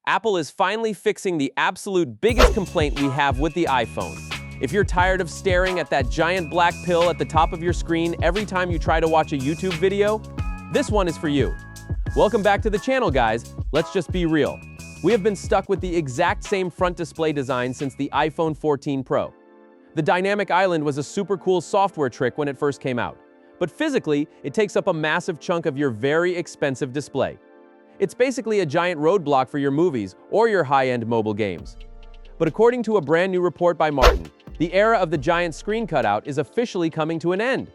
Apple is finally fixing the absolute biggest complaint we have with the iPhone. If you're tired of staring at that giant black pill at the top of your screen every time you try to watch a YouTube video, this one is for you. Welcome back to the channel, guys. Let's just be real. We have been stuck with the exact same front display design since the iPhone 14 Pro. The dynamic island was a super cool software trick when it first came out, but physically, it takes up a massive chunk of your very expensive display. It's basically a giant roadblock for your movies or your high-end mobile games. But according to a brand new report by Martin, the era of the giant screen cutout is officially coming to an end.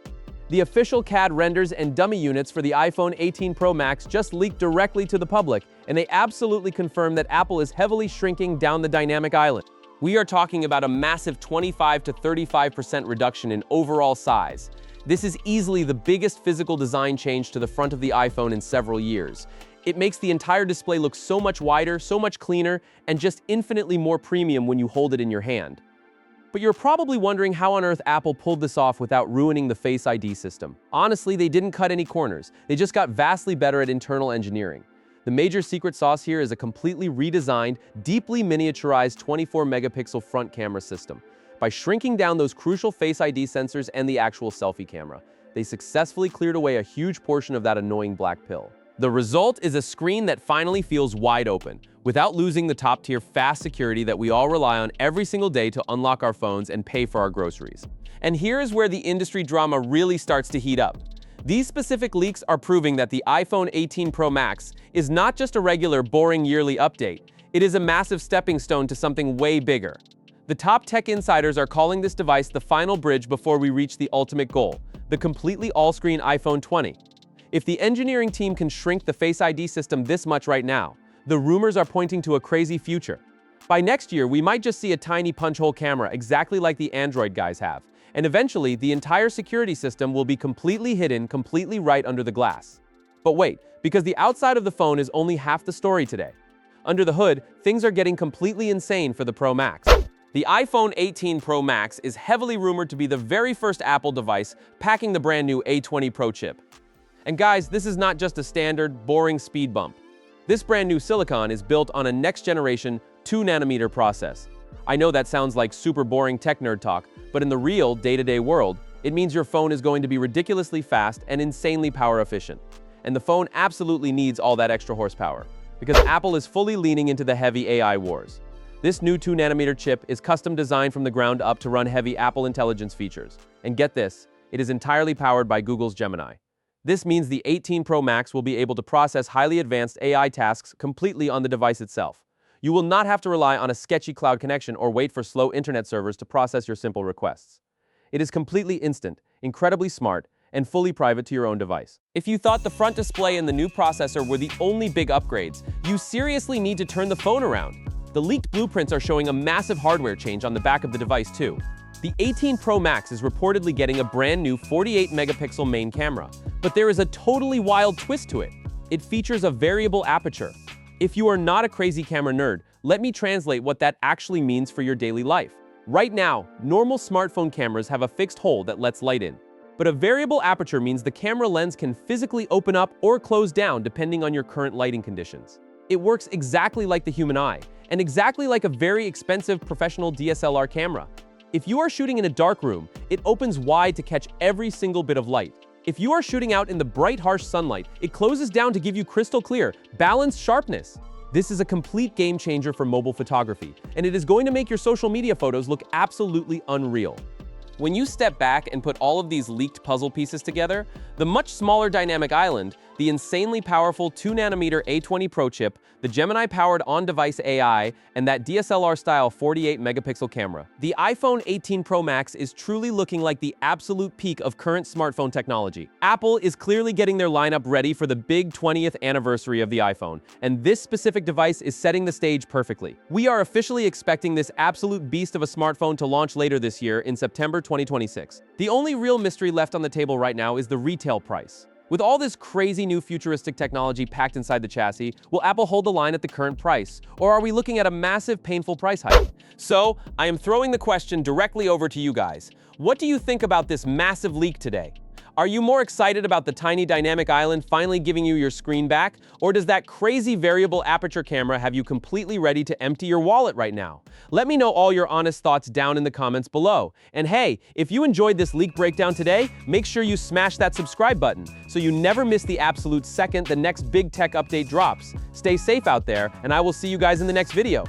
The official CAD renders and dummy units for the iPhone 18 Pro Max just leaked directly to the public, and they absolutely confirm that Apple is heavily shrinking down the dynamic island. We are talking about a massive 25 to 35% reduction in overall size. This is easily the biggest physical design change to the front of the iPhone in several years. It makes the entire display look so much wider, so much cleaner, and just infinitely more premium when you hold it in your hand. But you're probably wondering how on earth Apple pulled this off without ruining the Face ID system. Honestly, they didn't cut any corners. They just got vastly better at internal engineering. The major secret sauce here is a completely redesigned, deeply miniaturized 24-megapixel front camera system. By shrinking down those crucial Face ID sensors and the actual selfie camera, they successfully cleared away a huge portion of that annoying black pill. The result is a screen that finally feels wide open, without losing the top-tier fast security that we all rely on every single day to unlock our phones and pay for our groceries. And here is where the industry drama really starts to heat up. These specific leaks are proving that the iPhone 18 Pro Max is not just a regular, boring yearly update. It is a massive stepping stone to something way bigger. The top tech insiders are calling this device the final bridge before we reach the ultimate goal, the completely all-screen iPhone 20. If the engineering team can shrink the Face ID system this much right now, the rumors are pointing to a crazy future. By next year, we might just see a tiny punch-hole camera exactly like the Android guys have, and eventually the entire security system will be completely hidden, completely right under the glass. But wait, because the outside of the phone is only half the story today. Under the hood, things are getting completely insane for the Pro Max. The iPhone 18 Pro Max is heavily rumored to be the very first Apple device packing the brand new A20 Pro chip. And guys, this is not just a standard, boring speed bump. This brand new silicon is built on a next-generation 2nm process. I know that sounds like super boring tech nerd talk, but in the real, day-to-day world, it means your phone is going to be ridiculously fast and insanely power efficient. And the phone absolutely needs all that extra horsepower, because Apple is fully leaning into the heavy AI wars. This new 2nm chip is custom designed from the ground up to run heavy Apple Intelligence features. And get this, it is entirely powered by Google's Gemini. This means the 18 Pro Max will be able to process highly advanced AI tasks completely on the device itself. You will not have to rely on a sketchy cloud connection or wait for slow internet servers to process your simple requests. It is completely instant, incredibly smart, and fully private to your own device. If you thought the front display and the new processor were the only big upgrades, you seriously need to turn the phone around. The leaked blueprints are showing a massive hardware change on the back of the device too. The 18 Pro Max is reportedly getting a brand new 48-megapixel main camera, but there is a totally wild twist to it. It features a variable aperture. If you are not a crazy camera nerd, let me translate what that actually means for your daily life. Right now, normal smartphone cameras have a fixed hole that lets light in. But a variable aperture means the camera lens can physically open up or close down depending on your current lighting conditions. It works exactly like the human eye, and exactly like a very expensive professional DSLR camera. If you are shooting in a dark room, it opens wide to catch every single bit of light. If you are shooting out in the bright, harsh sunlight, it closes down to give you crystal clear, balanced sharpness. This is a complete game changer for mobile photography, and it is going to make your social media photos look absolutely unreal. When you step back and put all of these leaked puzzle pieces together, the much smaller dynamic island, the insanely powerful 2nm A20 Pro chip, the Gemini-powered on-device AI, and that DSLR-style 48-megapixel camera, the iPhone 18 Pro Max is truly looking like the absolute peak of current smartphone technology. Apple is clearly getting their lineup ready for the big 20th anniversary of the iPhone, and this specific device is setting the stage perfectly. We are officially expecting this absolute beast of a smartphone to launch later this year in September 2026. The only real mystery left on the table right now is the retail price. With all this crazy new futuristic technology packed inside the chassis, will Apple hold the line at the current price? Or are we looking at a massive, painful price hike? So, I am throwing the question directly over to you guys. What do you think about this massive leak today? Are you more excited about the tiny dynamic island finally giving you your screen back? Or does that crazy variable aperture camera have you completely ready to empty your wallet right now? Let me know all your honest thoughts down in the comments below. And hey, if you enjoyed this leak breakdown today, make sure you smash that subscribe button so you never miss the absolute second the next big tech update drops. Stay safe out there, and I will see you guys in the next video.